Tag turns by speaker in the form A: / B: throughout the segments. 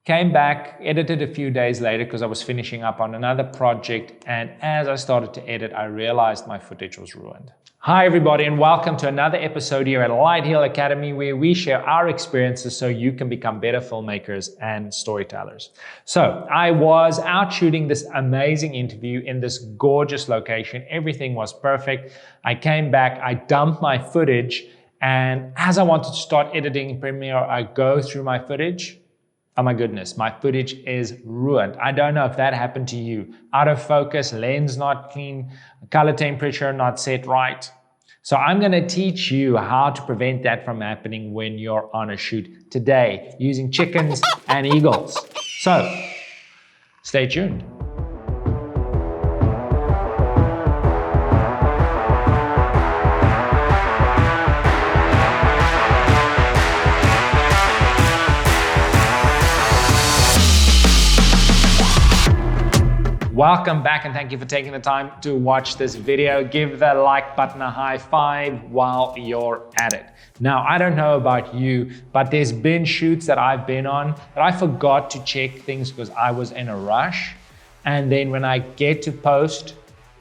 A: Came back, edited a few days later because I was finishing up on another project, and as I started to edit, I realized my footage was ruined. Hi everybody, and welcome to another episode here at Light Hill Academy, where we share our experiences so you can become better filmmakers and storytellers. So I was out shooting this amazing interview in this gorgeous location. Everything was perfect. I came back, I dumped my footage, and as I wanted to start editing in Premiere, I go through my footage. Oh my goodness, my footage is ruined. I don't know if that happened to you. Out of focus, lens not clean, color temperature not set right. So I'm going to teach you how to prevent that from happening when you're on a shoot today using chickens and eagles. So stay tuned. Welcome back, and thank you for taking the time to watch this video. Give the like button a high five while you're at it. Now, I don't know about you, but there's been shoots that I've been on that I forgot to check things because I was in a rush. And then when I get to post,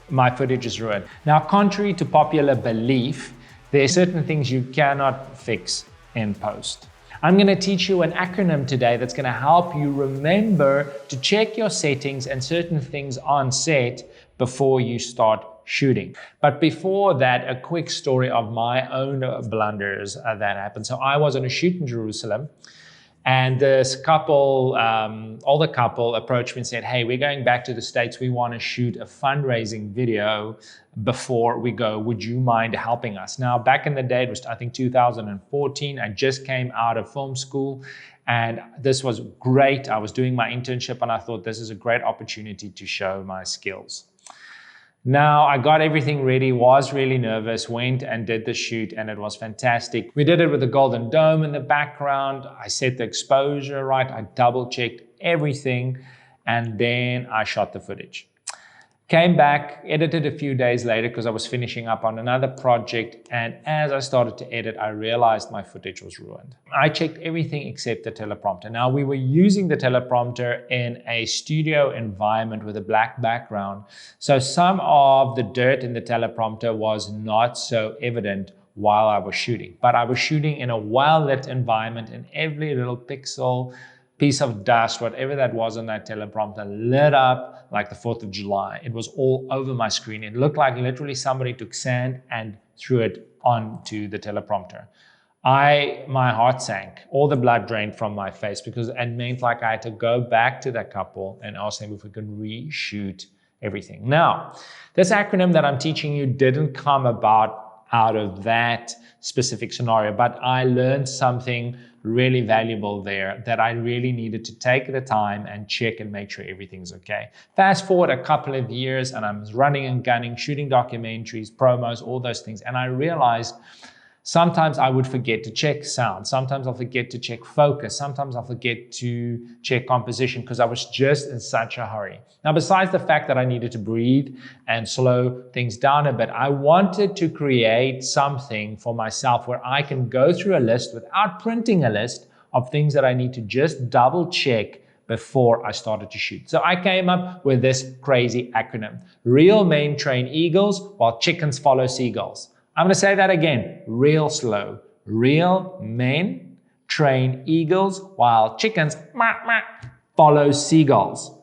A: my footage is ruined. Now, contrary to popular belief, there are certain things you cannot fix in post. I'm going to teach you an acronym today that's going to help you remember to check your settings and certain things on set before you start shooting. But before that, a quick story of my own blunders that happened. So I was on a shoot in Jerusalem, and this couple, older couple, approached me and said, hey, we're going back to the States. We want to shoot a fundraising video before we go. Would you mind helping us? Now, back in the day, it was, I think, 2014. I just came out of film school, and this was great. I was doing my internship, and I thought this is a great opportunity to show my skills. Now, I got everything ready, was really nervous, went and did the shoot, and it was fantastic. We did it with the golden dome in the background. I set the exposure right. I double-checked everything, and then I shot the footage. Came back, edited a few days later because I was finishing up on another project, and as I started to edit, I realized my footage was ruined. I checked everything except the teleprompter. Now, we were using the teleprompter in a studio environment with a black background, so some of the dirt in the teleprompter was not so evident while I was shooting. But I was shooting in a well-lit environment, and every little pixel, piece of dust, whatever that was on that teleprompter, lit up like the 4th of July. It was all over my screen. It looked like literally somebody took sand and threw it onto the teleprompter. My heart sank. All the blood drained from my face because it meant like I had to go back to that couple and ask them if we could reshoot everything. Now, this acronym that I'm teaching you didn't come about out of that specific scenario, but I learned something really valuable there that I really needed to take the time and check and make sure everything's okay. Fast forward a couple of years, and I'm running and gunning, shooting documentaries, promos, all those things, and I realized sometimes I would forget to check sound. Sometimes I'll forget to check focus. Sometimes I'll forget to check composition because I was just in such a hurry. Now, besides the fact that I needed to breathe and slow things down a bit, I wanted to create something for myself where I can go through a list without printing a list of things that I need to just double check before I started to shoot. So I came up with this crazy acronym. Real men train eagles while chickens follow seagulls. I'm going to say that again, real slow. Real men train eagles while chickens follow seagulls.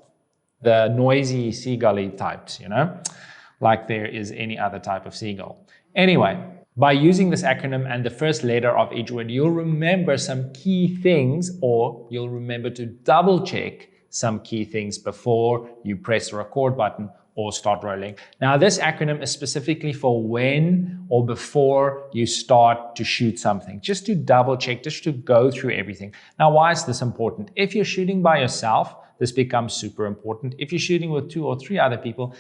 A: The noisy seagull-y types, you know, like there is any other type of seagull. Anyway, by using this acronym and the first letter of each word, you'll remember some key things, or you'll remember to double check some key things before you press the record button or start rolling. Now, this acronym is specifically for when or before you start to shoot something, just to double check, just to go through everything. Now, why is this important? If you're shooting by yourself, this becomes super important. If you're shooting with 2 or 3 other people,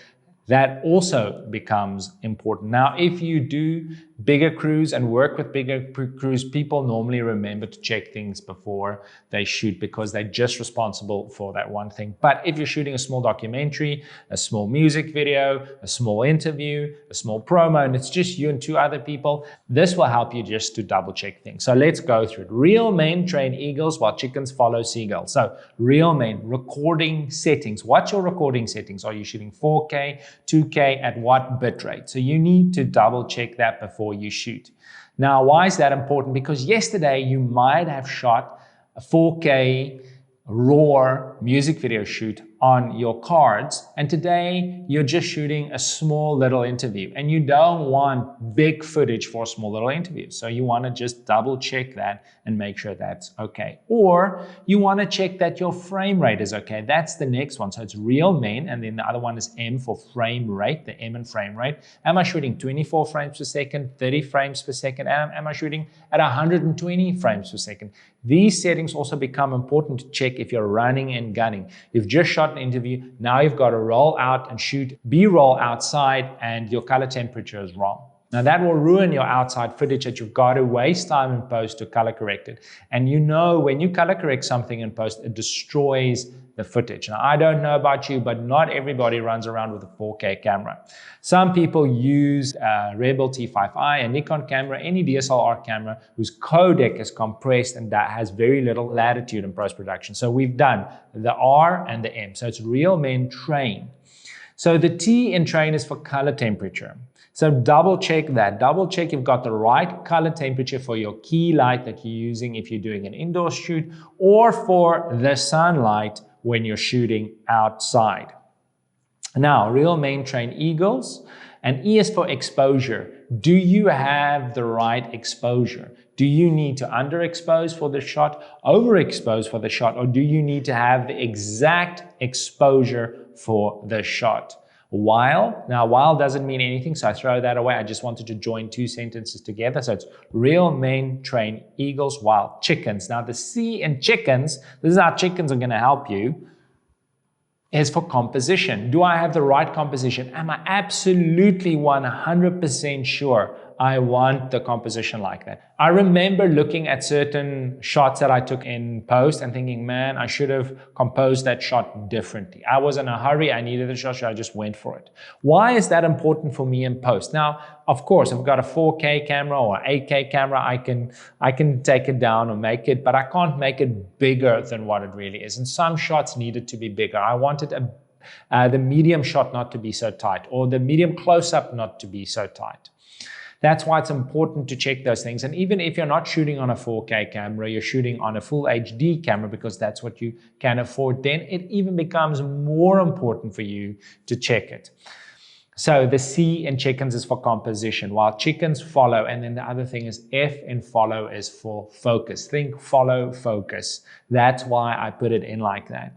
A: that also becomes important. Now, if you do bigger crews and work with bigger crews, people normally remember to check things before they shoot because they're just responsible for that one thing. But if you're shooting a small documentary, a small music video, a small interview, a small promo, and it's just you and two other people, this will help you just to double check things. So let's go through it. Real men train eagles while chickens follow seagulls. So real men, recording settings. What's your recording settings? Are you shooting 4K, 2K, at what bit rate? So you need to double check that before you shoot. Now, why is that important? Because yesterday you might have shot a 4K raw music video shoot on your cards, and today you're just shooting a small little interview, and you don't want big footage for a small little interview. So you want to just double check that and make sure that's okay. Or you want to check that your frame rate is okay. That's the next one. So it's real men, and then the other one is M for frame rate, the M in frame rate. Am I shooting 24 frames per second, 30 frames per second? Am I shooting at 120 frames per second? These settings also become important to check if you're running and gunning. You've just shot an interview, now you've got to roll out and shoot B-roll outside and your color temperature is wrong. Now that will ruin your outside footage that you've got to waste time in post to color correct it. And you know when you color correct something in post, it destroys the footage. Now I don't know about you, but not everybody runs around with a 4K camera. Some people use a Rebel T5i, a Nikon camera, any DSLR camera whose codec is compressed and that has very little latitude in post-production. So we've done the R and the M. So it's real men train. So the T in train is for color temperature. So double check that. Double check you've got the right color temperature for your key light that you're using if you're doing an indoor shoot, or for the sunlight when you're shooting outside. Now, real men train eagles, and E is for exposure. Do you have the right exposure? Do you need to underexpose for the shot, overexpose for the shot, or do you need to have the exact exposure for the shot? While, now while doesn't mean anything, so I throw that away. I just wanted to join two sentences together. So it's real men train eagles while chickens. Now the C in chickens, this is how chickens are going to help you, is for composition. Do I have the right composition? Am I absolutely 100% sure I want the composition like that? I remember looking at certain shots that I took in post and thinking, man, I should have composed that shot differently. I was in a hurry, I needed the shot, so I just went for it. Why is that important for me in post? Now, of course, I've got a 4K camera or 8K camera, I can take it down or make it, but I can't make it bigger than what it really is. And some shots needed to be bigger. I wanted the medium shot not to be so tight, or the medium close-up not to be so tight. That's why it's important to check those things. And even if you're not shooting on a 4K camera, you're shooting on a full HD camera because that's what you can afford, then it even becomes more important for you to check it. So the C in chickens is for composition, while chickens follow. And then the other thing is F in follow is for focus. Think follow, focus. That's why I put it in like that.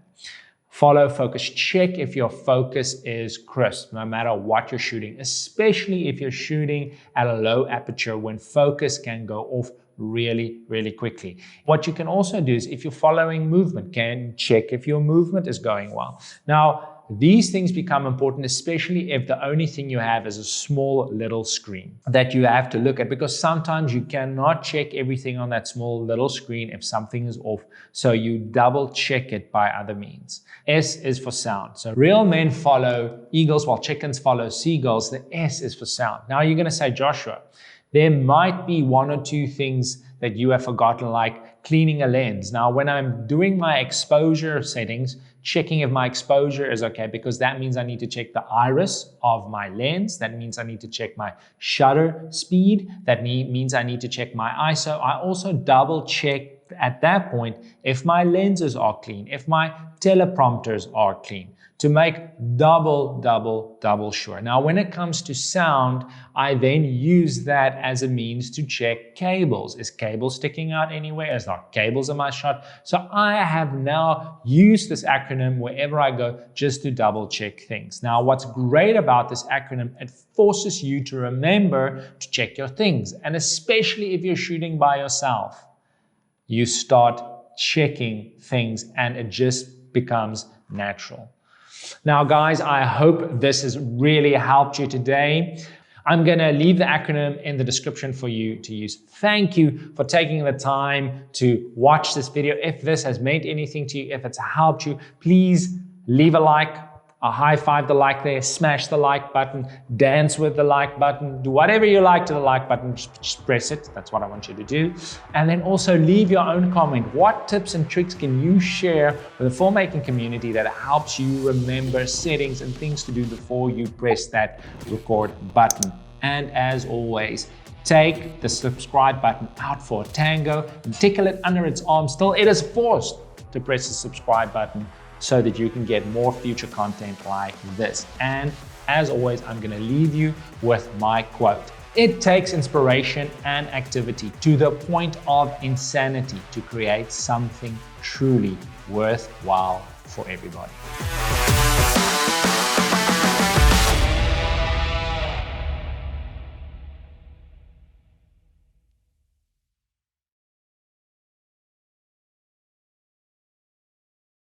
A: Follow, focus. Check if your focus is crisp, no matter what you're shooting, especially if you're shooting at a low aperture when focus can go off really, really quickly. What you can also do is if you're following movement, can check if your movement is going well. Now, these things become important, especially if the only thing you have is a small little screen that you have to look at, because sometimes you cannot check everything on that small little screen if something is off. So you double check it by other means. S is for sound. So real men follow eagles while chickens follow seagulls. The S is for sound. Now you're going to say, Joshua, there might be one or two things that you have forgotten, like cleaning a lens. Now, when I'm doing my exposure settings, checking if my exposure is okay, because that means I need to check the iris of my lens. That means I need to check my shutter speed. That means I need to check my ISO. I also double check at that point if my lenses are clean, if my teleprompters are clean, to make double sure. Now, when it comes to sound, I then use that as a means to check cables. Is cable sticking out anywhere? Is there cables in my shot? So I have now used this acronym wherever I go just to double check things. Now, what's great about this acronym, it forces you to remember to check your things. And especially if you're shooting by yourself, you start checking things and it just becomes natural. Now, guys, I hope this has really helped you today. I'm gonna leave the acronym in the description for you to use. Thank you for taking the time to watch this video. If this has meant anything to you, if it's helped you, please leave a like, a high five the like there, smash the like button, dance with the like button, do whatever you like to the like button, just press it. That's what I want you to do. And then also leave your own comment. What tips and tricks can you share with the filmmaking community that helps you remember settings and things to do before you press that record button? And as always, take the subscribe button out for a tango and tickle it under its arms till it is forced to press the subscribe button, so that you can get more future content like this. And as always, I'm gonna leave you with my quote. It takes inspiration and activity to the point of insanity to create something truly worthwhile for everybody.